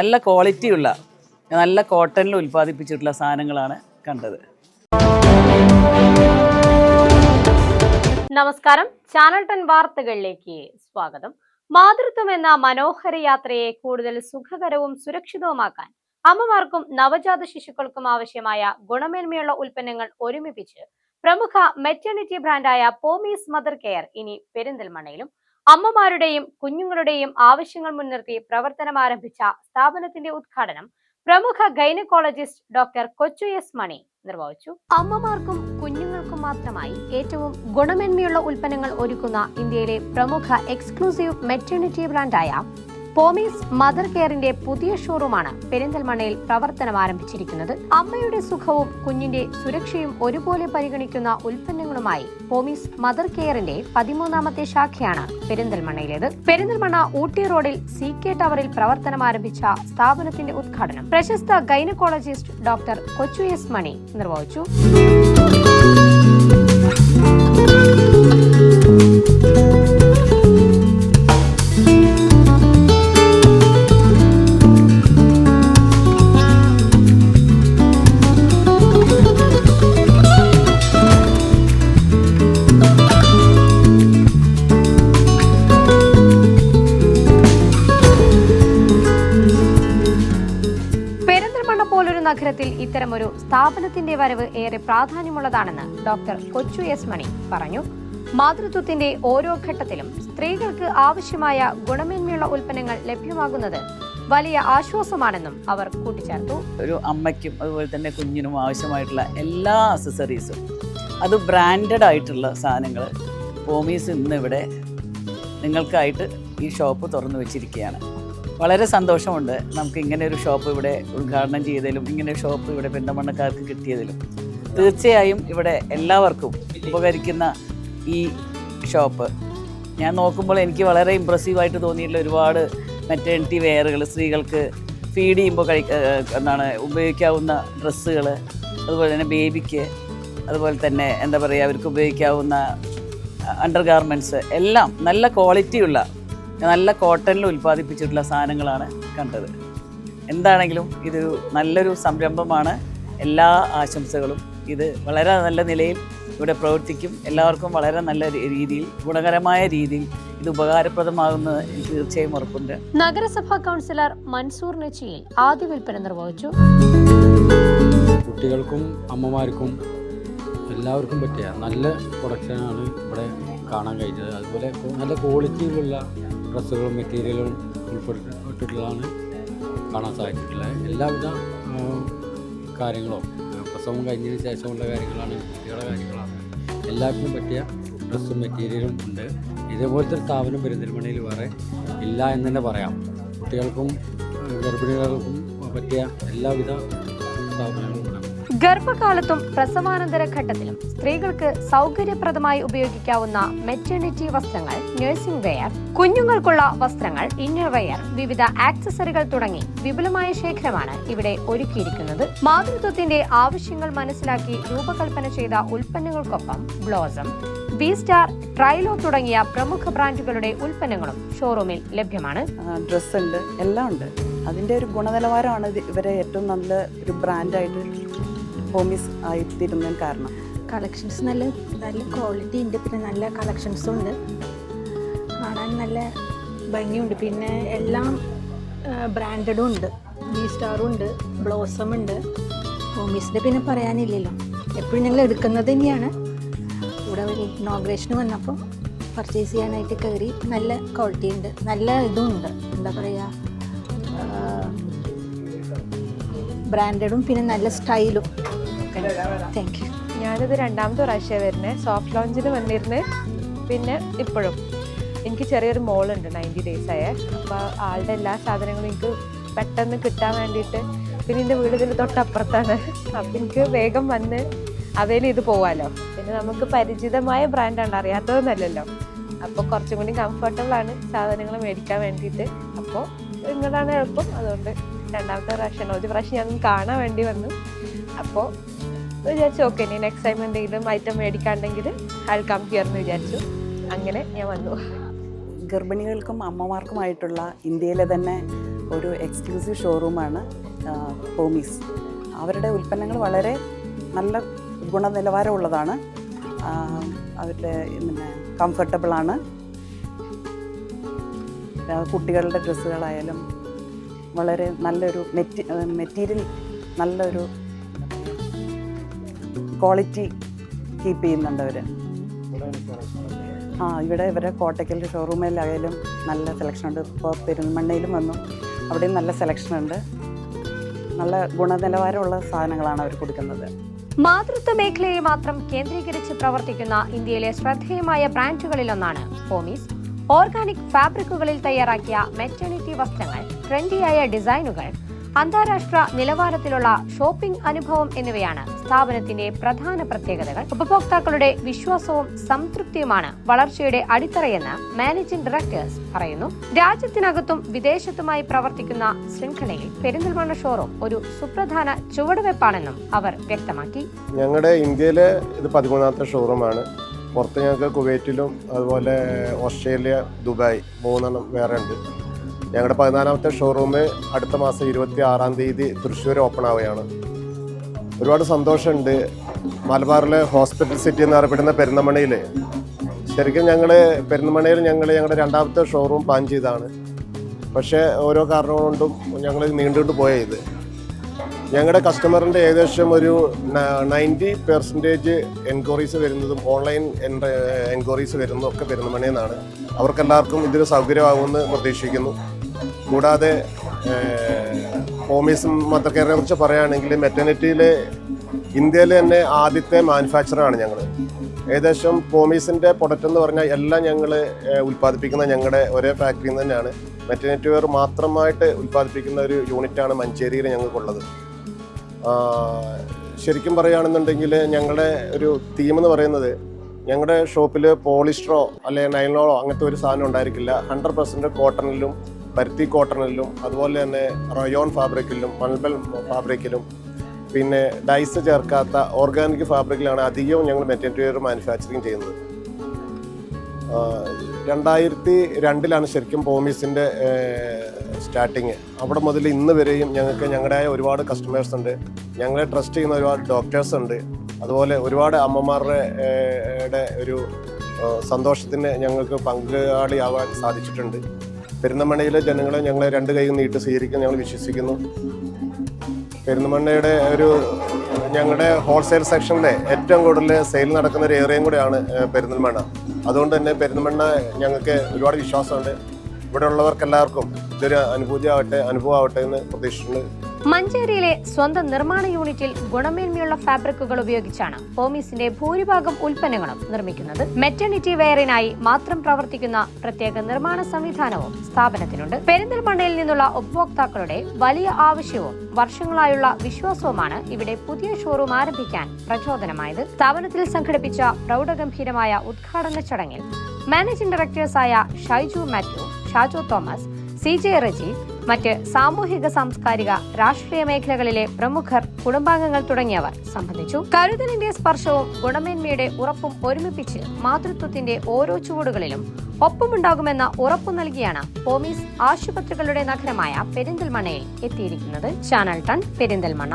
നല്ല ക്വാളിറ്റിയുള്ള നല്ല കോട്ടണിൽ ഉൽപ്പാദിപ്പിച്ചിട്ടുള്ള സാധനങ്ങളാണ് കണ്ടത്. നമസ്കാരം, ചാനൽ 10 വാർത്തകളിലേക്ക് സ്വാഗതം. മാതൃത്വം എന്ന മനോഹര യാത്രയെ കൂടുതൽ സുഖകരവും സുരക്ഷിതവുമാക്കാൻ അമ്മമാർക്കും നവജാത ശിശുക്കൾക്കും ആവശ്യമായ ഗുണമേന്മയുള്ള ഉൽപ്പന്നങ്ങൾ ഒരുമിപ്പിച്ച് പ്രമുഖ മെറ്റേണിറ്റി ബ്രാൻഡായ പോമീസ് മദർ കെയർ ഇനി പെരിന്തൽമണ്ണയിലും. അമ്മമാരുടെയും കുഞ്ഞുങ്ങളുടെയും ആവശ്യങ്ങൾ മുൻനിർത്തി പ്രവർത്തനം ആരംഭിച്ച സ്ഥാപനത്തിന്റെ ഉദ്ഘാടനം പ്രമുഖ ഗൈനക്കോളജിസ്റ്റ് ഡോക്ടർ കൊച്ചു എസ് മണി നിർവഹിച്ചു. അമ്മമാർക്കും കുഞ്ഞുങ്ങൾക്കും മാത്രമായി ഏറ്റവും ഗുണമേന്മയുള്ള ഉൽപ്പന്നങ്ങൾ ഒരുക്കുന്ന ഇന്ത്യയിലെ പ്രമുഖ എക്സ്ക്ലൂസീവ് മെറ്റേണിറ്റി ബ്രാൻഡായ പോമീസ് മദർ കെയറിന്റെ പുതിയ ഷോറൂമാണ് പെരിന്തൽമണ്ണയിൽ പ്രവർത്തനം ആരംഭിച്ചിരിക്കുന്നത്. അമ്മയുടെ സുഖവും കുഞ്ഞിന്റെ സുരക്ഷയും ഒരുപോലെ പരിഗണിക്കുന്ന ഉൽപ്പന്നങ്ങളുമായി പോമീസ് മദർ കെയറിന്റെ 13ാമത്തെ ശാഖയാണ് പെരിന്തൽമണ്ണയിലേത്. പെരിന്തൽമണ്ണ ഊട്ടി റോഡിൽ CK ടവറിൽ പ്രവർത്തനം ആരംഭിച്ച സ്ഥാപനത്തിന്റെ ഉദ്ഘാടനം പ്രശസ്ത ഗൈനക്കോളജിസ്റ്റ് ഡോക്ടർ കൊച്ചു എസ് മണി നിർവഹിച്ചു. നഗരത്തിൽ ഇത്തരമൊരു സ്ഥാപനത്തിന്റെ വരവ് ഏറെ പ്രാധാന്യമുള്ളതാണെന്ന് ഡോക്ടർ കൊച്ചു എസ് മണി പറഞ്ഞു. മാതൃത്വത്തിന്റെ ഓരോ ഘട്ടത്തിലും സ്ത്രീകൾക്ക് ആവശ്യമായ ഗുണമേന്മയുള്ള ഉൽപ്പന്നങ്ങൾ ലഭ്യമാകുന്നത് വലിയ ആശ്വാസമാണെന്നും അവർ കൂട്ടിച്ചേർത്തു. ഒരു അമ്മയ്ക്കും അതുപോലെ തന്നെ കുഞ്ഞിനും ആവശ്യമായിട്ടുള്ള എല്ലാ അക്സസറീസും അത് ബ്രാൻഡഡ് ആയിട്ടുള്ള സാധനങ്ങൾ പോമീസ് ഇന്ന് ഇവിടെ നിങ്ങൾക്കായിട്ട് ഈ ഷോപ്പ് തുറന്നു വെച്ചിരിക്കുകയാണ്. വളരെ സന്തോഷമുണ്ട് നമുക്ക് ഇങ്ങനെ ഒരു ഷോപ്പ് ഇവിടെ ഉദ്ഘാടനം ചെയ്തതിലും ഇങ്ങനെ ഒരു ഷോപ്പ് ഇവിടെ പെരിന്തൽമണ്ണക്കാർക്ക് കിട്ടിയതിലും. തീർച്ചയായും ഇവിടെ എല്ലാവർക്കും ഉപകരിക്കുന്ന ഈ ഷോപ്പ് ഞാൻ നോക്കുമ്പോൾ എനിക്ക് വളരെ ഇമ്പ്രസീവായിട്ട് തോന്നിയിട്ടുള്ള ഒരുപാട് മെറ്റേണിറ്റി വെയറുകൾ, സ്ത്രീകൾക്ക് ഫീഡ് ചെയ്യുമ്പോൾ ഉപയോഗിക്കാവുന്ന ഡ്രസ്സുകൾ, അതുപോലെ തന്നെ ബേബിക്ക്, അതുപോലെ തന്നെ എന്താ പറയുക അവർക്ക് ഉപയോഗിക്കാവുന്ന അണ്ടർ ഗാർമെൻറ്റ്സ് എല്ലാം നല്ല ക്വാളിറ്റിയുള്ള നല്ല കോട്ടണിൽ ഉൽപ്പാദിപ്പിച്ചിട്ടുള്ള സാധനങ്ങളാണ് കണ്ടത്. എന്താണെങ്കിലും ഇതൊരു നല്ലൊരു സംരംഭമാണ്. എല്ലാ ആശംസകളും. ഇത് വളരെ നല്ല നിലയിൽ ഇവിടെ പ്രവർത്തിക്കും. എല്ലാവർക്കും വളരെ നല്ല രീതിയിൽ ഗുണകരമായ രീതിയിൽ ഇത് ഉപകാരപ്രദമാകുന്നത് എനിക്ക് തീർച്ചയായും ഉറപ്പുണ്ട്. നഗരസഭാ കൗൺസിലർ മൻസൂർ നെച്ചിയിൽ ആദ്യ വിൽപ്പന നിർവഹിച്ചു. കുട്ടികൾക്കും അമ്മമാർക്കും എല്ലാവർക്കും പറ്റിയ നല്ല പ്രൊഡക്ഷനാണ് ഇവിടെ കാണാൻ കഴിഞ്ഞത്. അതുപോലെ നല്ല ക്വാളിറ്റിയിലുള്ള ഡ്രസ്സുകളും മെറ്റീരിയലും ഉൾപ്പെട്ടിട്ടുള്ളതാണ് കാണാൻ സാധിച്ചിട്ടുള്ളത്. എല്ലാവിധ കാര്യങ്ങളും പ്രസവം കഴിഞ്ഞതിന് ശേഷമുള്ള കാര്യങ്ങളാണ്, കുട്ടികളുടെ കാര്യങ്ങളാണ്. എല്ലാവർക്കും പറ്റിയ ഡ്രസ്സും മെറ്റീരിയലും ഉണ്ട്. ഇതേപോലത്തെ ഒരു സ്ഥാപനം പെരിന്തൽമണ്ണയിൽ വേറെ ഇല്ല എന്ന് തന്നെ പറയാം. കുട്ടികൾക്കും ഗർഭിണികൾക്കും പറ്റിയ എല്ലാവിധ സ്ഥാപനങ്ങളും ഉണ്ട്. ഗർഭകാലത്തും പ്രസവാനന്തര ഘട്ടത്തിലും സ്ത്രീകൾക്ക് സൗകര്യപ്രദമായി ഉപയോഗിക്കാവുന്ന മെറ്റേണിറ്റി വസ്ത്രങ്ങൾ, നഴ്സിംഗ് വെയർ, കുഞ്ഞുങ്ങൾക്കുള്ള വസ്ത്രങ്ങൾ, ഇന്നർ വെയർ, വിവിധ ആക്സസറികൾ തുടങ്ങി വിപുലമായ ശേഖരമാണ് ഇവിടെ ഒരുക്കിയിരിക്കുന്നത്. മാതൃത്വത്തിന്റെ ആവശ്യങ്ങൾ മനസ്സിലാക്കി രൂപകൽപ്പന ചെയ്ത ഉൽപ്പന്നങ്ങൾക്കൊപ്പം ബ്ലോസം, ബി-സ്റ്റാർ, ട്രൈലോ തുടങ്ങിയ പ്രമുഖ ബ്രാൻഡുകളുടെ ഉൽപ്പന്നങ്ങളും ഷോറൂമിൽ ലഭ്യമാണ്. ഡ്രസ്സ് ഉണ്ട്, എല്ലാം ഉണ്ട്. അതിൻ്റെ ഒരു ഗുണനിലവാരമാണ് ഇവരെ ഏറ്റവും നല്ല ഒരു ബ്രാൻഡായിട്ട് പോമീസ് ആയിത്തീരുന്നതിന് കാരണം. കളക്ഷൻസ് നല്ല ക്വാളിറ്റി ഉണ്ട്, പിന്നെ നല്ല കളക്ഷൻസും ഉണ്ട്, കാണാൻ നല്ല ഭംഗിയുണ്ട്. പിന്നെ എല്ലാം ബ്രാൻഡഡും ഉണ്ട്, ബി-സ്റ്റാറും ഉണ്ട്, ബ്ലോസം ഉണ്ട്. പോമീസിൻ്റെ പിന്നെ പറയാനില്ലല്ലോ, എപ്പോഴും ഞങ്ങൾ എടുക്കുന്നത് തന്നെയാണ്. ഇവിടെ ഒരു ഇനോഗ്രേഷന് വന്നപ്പോൾ പർച്ചേസ് ചെയ്യാനായിട്ട് കയറി. നല്ല ക്വാളിറ്റി ഉണ്ട്, നല്ല ഇതും ഉണ്ട്, എന്താ പറയുക, ബ്രാൻഡഡും പിന്നെ നല്ല സ്റ്റൈലും. Thank you. ഞാനിത് 2ാമത്തെ പ്രാവശ്യം വരുന്നത്. സോഫ്റ്റ് ലോഞ്ചിന് വന്നിരുന്നു. പിന്നെ ഇപ്പോഴും എനിക്ക് ചെറിയൊരു മോളുണ്ട്, 90 days ആയ. അപ്പോൾ ആളുടെ എല്ലാ സാധനങ്ങളും എനിക്ക് പെട്ടെന്ന് കിട്ടാൻ വേണ്ടിയിട്ട്, പിന്നെ എൻ്റെ വീട് ഇതിൽ തൊട്ടപ്പുറത്താണ്. അപ്പം എനിക്ക് വേഗം വന്ന് അവയിൽ ഇത് പോവാമല്ലോ. പിന്നെ നമുക്ക് പരിചിതമായ ബ്രാൻഡാണ്, അറിയാത്തതൊന്നുമല്ലല്ലോ. അപ്പോൾ കുറച്ചും കൂടി കംഫർട്ടബിളാണ് സാധനങ്ങൾ മേടിക്കാൻ വേണ്ടിയിട്ട്. അപ്പോൾ ഇങ്ങോട്ടാണ് എളുപ്പം. അതുകൊണ്ട് 2ാമത്തെ പ്രാവശ്യമാണ്. ഒരു പ്രാവശ്യം ഞാൻ കാണാൻ വേണ്ടി വന്നു. അപ്പോൾ വിചാരിച്ചു ഓക്കെ ഇനി നെക്സ്റ്റ് ടൈം എന്തെങ്കിലും ഐറ്റം മേടിക്കാണ്ടെങ്കിൽ ഐ വിൽ കം ഹിയർ എന്ന് വിചാരിച്ചു. അങ്ങനെ ഞാൻ വന്നു. ഗർഭിണികൾക്കും അമ്മമാർക്കുമായിട്ടുള്ള ഇന്ത്യയിലെ തന്നെ ഒരു എക്സ്ക്ലൂസീവ് ഷോറൂമാണ് പോമീസ്. അവരുടെ ഉൽപ്പന്നങ്ങൾ വളരെ നല്ല ഗുണനിലവാരമുള്ളതാണ്. അവരുടെ പിന്നെ കംഫർട്ടബിളാണ്. കുട്ടികളുടെ ഡ്രസ്സുകളായാലും വളരെ നല്ലൊരു മെറ്റീരിയൽ നല്ലൊരു ക്വാളിറ്റി കീപ്പ് ചെയ്യുന്നുണ്ട് അവർ. ഇവിടെ ഇവരെ കോട്ടയ്ക്കൽ ഷോറൂമിലായാലും നല്ല സെലക്ഷൻ ഉണ്ട്. ഇപ്പോൾ പെരിന്തൽമണ്ണയിലും വന്നു, അവിടെയും നല്ല സെലക്ഷൻ ഉണ്ട്. നല്ല ഗുണനിലവാരമുള്ള സാധനങ്ങളാണ് അവർ കൊടുക്കുന്നത്. മാതൃത്വ മേഖലയെ മാത്രം കേന്ദ്രീകരിച്ച് പ്രവർത്തിക്കുന്ന ഇന്ത്യയിലെ ശ്രദ്ധേയമായ ബ്രാൻഡുകളിലൊന്നാണ് പോമീസ്. ഓർഗാനിക് ഫാബ്രിക്കുകളിൽ തയ്യാറാക്കിയ മെറ്റേണിറ്റി വസ്ത്രങ്ങൾ, ട്രെൻഡിയായ ഡിസൈനുകൾ, അന്താരാഷ്ട്ര നിലവാരത്തിലുള്ള ഷോപ്പിംഗ് അനുഭവം എന്നിവയാണ് സ്ഥാപനത്തിന്റെ പ്രധാന പ്രത്യേകതകൾ. ഉപഭോക്താക്കളുടെ വിശ്വാസവും സംതൃപ്തിയുമാണ് വളർച്ചയുടെ അടിത്തറയെന്ന് മാനേജിംഗ് ഡയറക്ടേഴ്സ് പറയുന്നു. രാജ്യത്തിനകത്തും വിദേശത്തുമായി പ്രവർത്തിക്കുന്ന ശൃംഖലയിൽ പെരിന്തൽമണ്ണ ഷോറൂം ഒരു സുപ്രധാന ചുവടുവെപ്പാണെന്നും അവർ വ്യക്തമാക്കി. ഞങ്ങളുടെ ഇന്ത്യയിലെ ഇത് 13ാമത്തെ ഷോറൂമാണ്. പുറത്ത് ഞങ്ങൾക്ക് കുവൈറ്റിലും അതുപോലെ ഓസ്ട്രേലിയ, ദുബായ് 3 വേറെ ഉണ്ട്. ഞങ്ങളുടെ 14ാമത്തെ ഷോറൂം അടുത്ത മാസം 26-ാം തീയതി തൃശ്ശൂർ ഓപ്പൺ ആവുകയാണ്. ഒരുപാട് സന്തോഷമുണ്ട്. മലബാറിലെ ഹോസ്പിറ്റൽ സിറ്റി എന്ന് അറിയപ്പെടുന്ന പെരിന്തൽമണ്ണയിൽ ശരിക്കും പെരിന്തൽമണ്ണയിൽ ഞങ്ങളുടെ 2ാമത്തെ ഷോറൂം പ്ലാൻ ചെയ്തതാണ്. പക്ഷേ ഓരോ കാരണം കൊണ്ടും ഞങ്ങൾ നീണ്ടുകൊണ്ട് പോയ ഇത് ഞങ്ങളുടെ കസ്റ്റമറിൻ്റെ ഏകദേശം ഒരു 90% എൻക്വയറീസ് വരുന്നതും ഓൺലൈൻ എൻക്വയറീസ് വരുന്നതും ഒക്കെ പെരിന്തൽമണ്ണയിൽ നിന്നാണ്. അവർക്കെല്ലാവർക്കും ഇതൊരു സൗകര്യമാകുമെന്ന് പ്രതീക്ഷിക്കുന്നു. കൂടാതെ പോമീസ് മദർ കെയറിനെ കുറിച്ച് പറയുകയാണെങ്കിൽ മെറ്റർനിറ്റിയിലെ ഇന്ത്യയിലെ തന്നെ ആദ്യത്തെ മാനുഫാക്ചറാണ് ഞങ്ങൾ. ഏകദേശം പോമീസിൻ്റെ പ്രൊഡക്റ്റ് എന്ന് പറഞ്ഞാൽ എല്ലാം ഞങ്ങൾ ഉൽപ്പാദിപ്പിക്കുന്ന ഞങ്ങളുടെ ഒരേ ഫാക്ടറിയിൽ നിന്ന് തന്നെയാണ്. മെറ്റർനിറ്റി വെയർ മാത്രമായിട്ട് ഉൽപ്പാദിപ്പിക്കുന്ന ഒരു യൂണിറ്റാണ് മഞ്ചേരിയിൽ ഞങ്ങൾക്കുള്ളത്. ശരിക്കും പറയുകയാണെന്നുണ്ടെങ്കിൽ ഞങ്ങളുടെ ഒരു തീം എന്ന് പറയുന്നത് ഞങ്ങളുടെ ഷോപ്പിൽ പോളിസ്റ്ററോ അല്ലെങ്കിൽ നൈലോണോ അങ്ങനത്തെ ഒരു സാധനം ഉണ്ടായിരിക്കില്ല. 100% കോട്ടണിലും പരുത്തി കോട്ടണിലും അതുപോലെ തന്നെ റയോൺ ഫാബ്രിക്കിലും മൾബൽ ഫാബ്രിക്കിലും പിന്നെ ഡൈസ് ചേർക്കാത്ത ഓർഗാനിക് ഫാബ്രിക്കിലാണ് അധികവും ഞങ്ങൾ മെറ്റീരിയൽ വെയർ മാനുഫാക്ചറിങ് ചെയ്യുന്നത്. 2002 ശരിക്കും പോമീസിൻ്റെ സ്റ്റാർട്ടിങ്. അവിടെ മുതൽ ഇന്ന് വരെയും ഞങ്ങൾക്ക് ഞങ്ങളുടേതായ ഒരുപാട് കസ്റ്റമേഴ്സ് ഉണ്ട്. ഞങ്ങളെ ട്രസ്റ്റ് ചെയ്യുന്ന ഒരുപാട് ഡോക്ടേഴ്സ് ഉണ്ട്. അതുപോലെ ഒരുപാട് അമ്മമാരുടെ ഒരു സന്തോഷത്തിന് ഞങ്ങൾക്ക് പങ്കാളിയാവാൻ സാധിച്ചിട്ടുണ്ട്. പെരിന്തൽമണ്ണയിലെ ജനങ്ങളെ ഞങ്ങളെ 2 കൈ നീട്ടി സ്വീകരിക്കാൻ ഞങ്ങൾ വിശ്വസിക്കുന്നു. പെരിന്തൽമണ്ണയുടെ ഞങ്ങളുടെ ഹോൾസെയിൽ സെക്ഷനിലെ ഏറ്റവും കൂടുതൽ സെയിൽ നടക്കുന്ന ഒരു ഏരിയയും കൂടെയാണ് പെരിന്തൽമണ്ണ. അതുകൊണ്ട് തന്നെ പെരിന്തൽമണ്ണ ഞങ്ങൾക്ക് ഒരുപാട് വിശ്വാസമുണ്ട്. ഇവിടെ ഉള്ളവർക്കെല്ലാവർക്കും ഇതൊരു അനുഭവമാവട്ടെ എന്ന് പ്രതീക്ഷിക്കുന്നു. മഞ്ചേരിയിലെ സ്വന്തം നിർമ്മാണ യൂണിറ്റിൽ ഗുണമേന്മയുള്ള ഫാബ്രിക്കുകൾ ഉപയോഗിച്ചാണ് പോമീസിന്റെ ഭൂരിഭാഗം ഉൽപ്പന്നങ്ങളും നിർമ്മിക്കുന്നത്. മെറ്റർനിറ്റി വെയറിനായി മാത്രം പ്രവർത്തിക്കുന്ന പ്രത്യേക നിർമ്മാണ സംവിധാനവും സ്ഥാപനത്തിനുണ്ട്. പെരിന്തൽമണ്ണയിൽ നിന്നുള്ള ഉപഭോക്താക്കളുടെ വലിയ ആവശ്യവും വർഷങ്ങളായുള്ള വിശ്വാസവുമാണ് ഇവിടെ പുതിയ ഷോറൂം ആരംഭിക്കാൻ പ്രചോദനമായത്. സ്ഥാപനത്തിൽ സംഘടിപ്പിച്ച പ്രൗഢഗംഭീരമായ ഉദ്ഘാടന ചടങ്ങിൽ മാനേജിംഗ് ഡയറക്ടേഴ്സായ ഷൈജു മാത്യു, ഷാജോ തോമസ്, CJ റജി, മറ്റ് സാമൂഹിക സാംസ്കാരിക രാഷ്ട്രീയ മേഖലകളിലെ പ്രമുഖർ, കുടുംബാംഗങ്ങൾ തുടങ്ങിയവർ സംബന്ധിച്ചു. കരുതലിന്റെ സ്പർശവും ഗുണമേന്മയുടെ ഉറപ്പും ഒരുമിപ്പിച്ച് മാതൃത്വത്തിന്റെ ഓരോ ചുവടുകളിലും ഒപ്പമുണ്ടാകുമെന്ന ഉറപ്പു നൽകിയാണ് പോമീസ് ആശുപത്രികളുടെ നഗരമായ പെരിന്തൽമണ്ണയിൽ എത്തിയിരിക്കുന്നത്. ചാനൽ 10 പെരിന്തൽമണ്ണ.